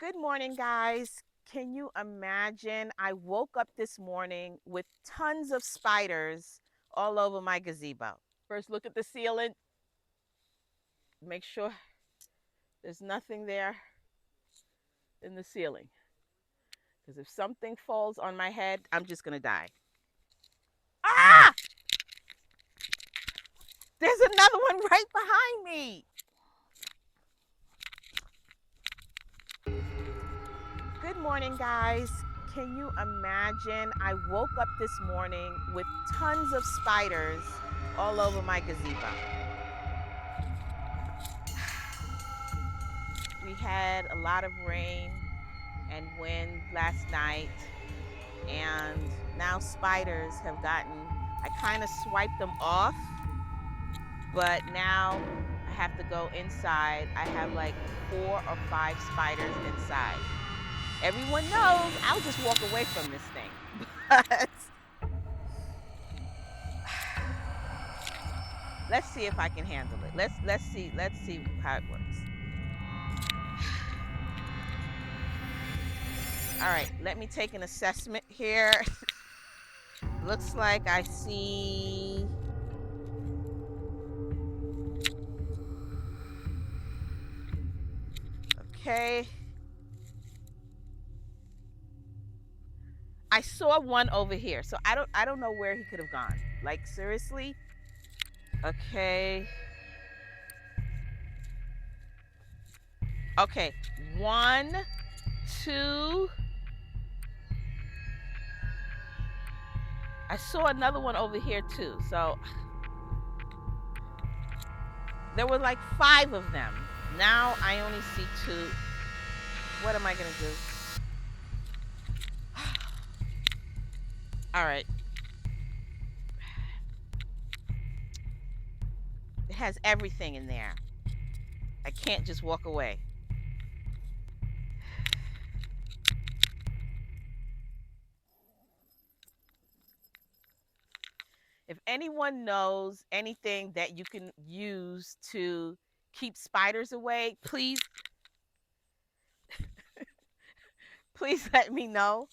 Good morning, guys. Can you imagine? I woke up this morning with tons of spiders all over my gazebo. First, look at the ceiling, make sure there's nothing there in the ceiling. Because if something falls on my head, I'm just going to die. Ah! There's another one right behind me. Good morning, guys. Can you imagine? I woke up this morning with tons of spiders all over my gazebo. We had a lot of rain and wind last night, and now spiders have gotten, I kind of swiped them off, but now I have to go inside. I have like 4 or 5 spiders inside. Everyone knows I'll just walk away from this thing. But let's see if I can handle it. Let's see how it works. All right, let me take an assessment here. Looks like I see okay. I saw one over here, so I don't know where he could have gone. Like seriously? Okay. Okay. 1, 2. I saw another one over here too. So there were like 5 of them. Now I only see 2. What am I gonna do? All right. It has everything in there. I can't just walk away. If anyone knows anything that you can use to keep spiders away, please please let me know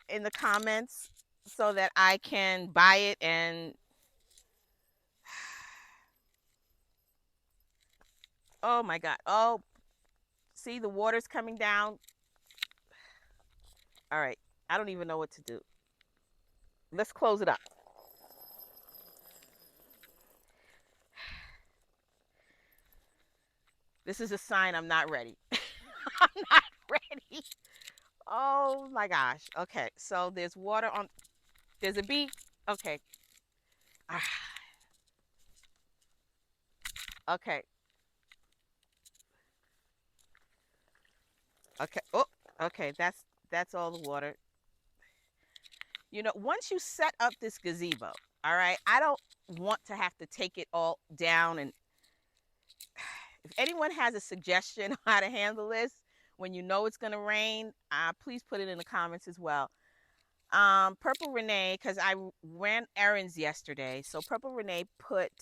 in the comments so that I can buy it. And oh my god. Oh, see, the water's coming down. All right. I don't even know what to do. Let's close it up. This is a sign I'm not ready. I'm not ready. Oh my gosh. Okay. So there's water on. There's a bee. Okay. Okay. Okay. Oh, okay. That's all the water. You know, once you set up this gazebo, all right, I don't want to have to take it all down. And if anyone has a suggestion on how to handle this when you know it's going to rain, please put it in the comments as well. Purple Renee, because I ran errands yesterday, so Purple Renee put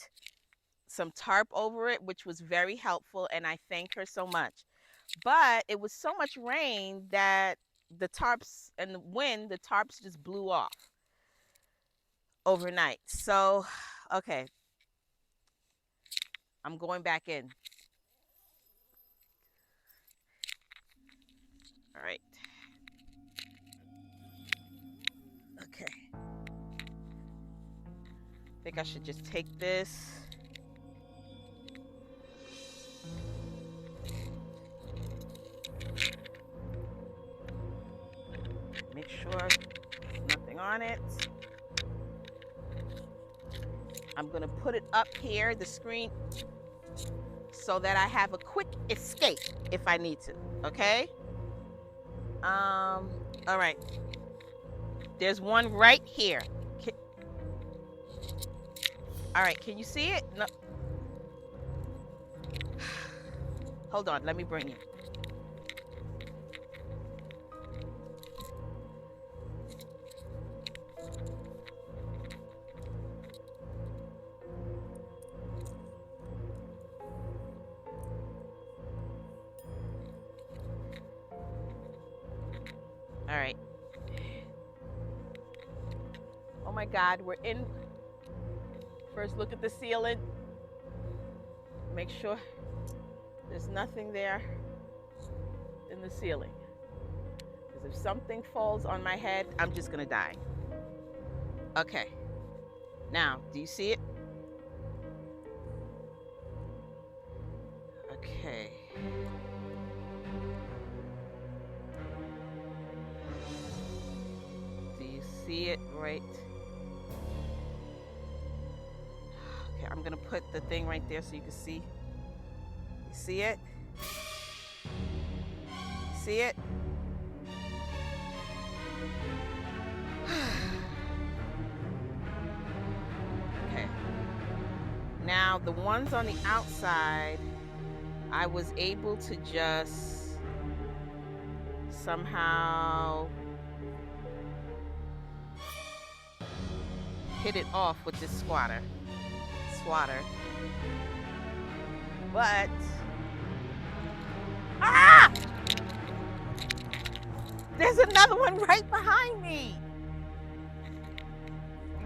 some tarp over it, which was very helpful, and I thank her so much. But it was so much rain that the tarps and the wind, the tarps just blew off overnight. So, okay, I'm going back in. All right. Okay. I think I should just take this. Make sure there's nothing on it. I'm going to put it up here, the screen, so that I have a quick escape if I need to. Okay? All right. There's one right here. All right, can you see it? No. Hold on, let me bring you. All right. Oh my God, we're in. First, look at the ceiling. Make sure there's nothing there in the ceiling. Because if something falls on my head, I'm just gonna die. Okay. Now, do you see it? Okay. Do you see it right? Okay, I'm gonna put the thing right there so you can see. You see it? See it? Okay. Now, the ones on the outside, I was able to just somehow hit it off with this swatter. But ah! There's another one right behind me.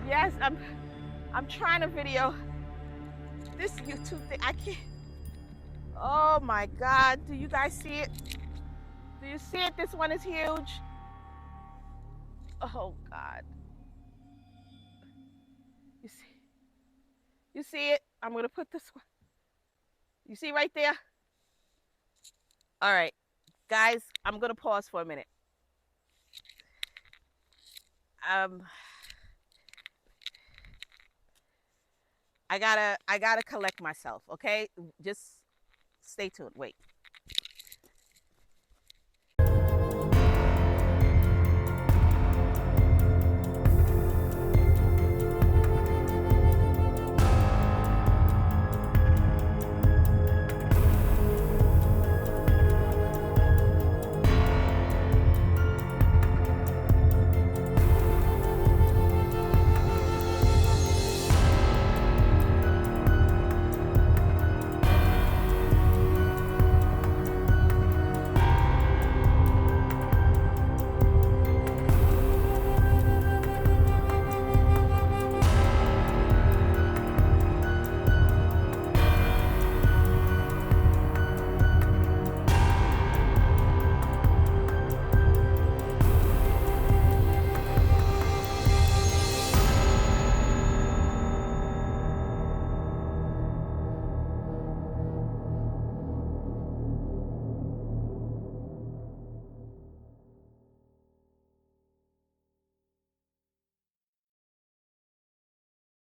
Yes, I'm trying to video this YouTube thing. I can't. Oh my God, do you guys see it? Do you see it? This one is huge. Oh God. You see? You see it? I'm gonna put this one. You see right there? All right, guys, I'm gonna pause for a minute. I gotta collect myself, okay? Just stay tuned. Wait.